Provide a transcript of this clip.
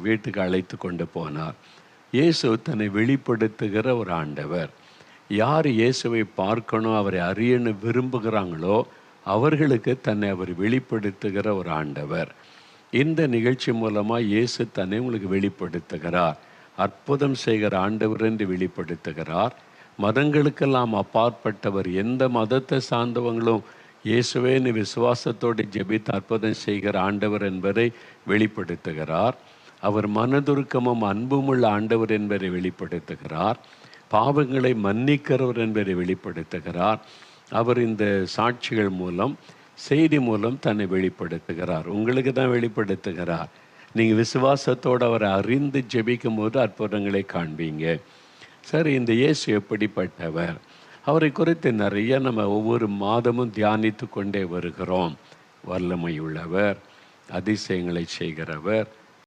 வீட்டுக்கு அழைத்து கொண்டு போனார். இயேசு தன்னை வெளிப்படுத்துகிற ஒரு ஆண்டவர். யார் இயேசுவை பார்க்கணும், அவரை அறியணும் விரும்புகிறாங்களோ அவர்களுக்கு தன்னை அவர் வெளிப்படுத்துகிற ஒரு ஆண்டவர். இந்த நிகழ்ச்சி மூலமாக இயேசு தன்னை உங்களுக்கு வெளிப்படுத்துகிறார். அற்புதம் செய்கிற ஆண்டவர் என்று வெளிப்படுத்துகிறார். மதங்களுக்கெல்லாம் அப்பாற்பட்டவர். எந்த மதத்தை சார்ந்தவங்களும் இயேசுவேன்னு விசுவாசத்தோடு ஜெபித்து அற்புதம் செய்கிற ஆண்டவர் என்பதை வெளிப்படுத்துகிறார். அவர் மனதுருக்கமும் அன்புமுள்ள ஆண்டவர் என்பதை வெளிப்படுத்துகிறார். பாவங்களை மன்னிக்கிறவர் என்பதை வெளிப்படுத்துகிறார். அவர் இந்த சாட்சிகள் மூலம், செய்தி மூலம் தன்னை வெளிப்படுத்துகிறார். உங்களுக்கு தான் வெளிப்படுத்துகிறார். நீங்கள் விசுவாசத்தோடு அவரை அறிந்து ஜெபிக்கும் போது அற்புதங்களை காண்பீங்க. சரி, இந்த இயேசு எப்படிப்பட்டவர்? அவரை குறித்து நிறைய நம்ம ஒவ்வொரு மாதமும் தியானித்து கொண்டே வருகிறோம். வல்லமை உள்ளவர், அதிசயங்களை செய்கிறவர்,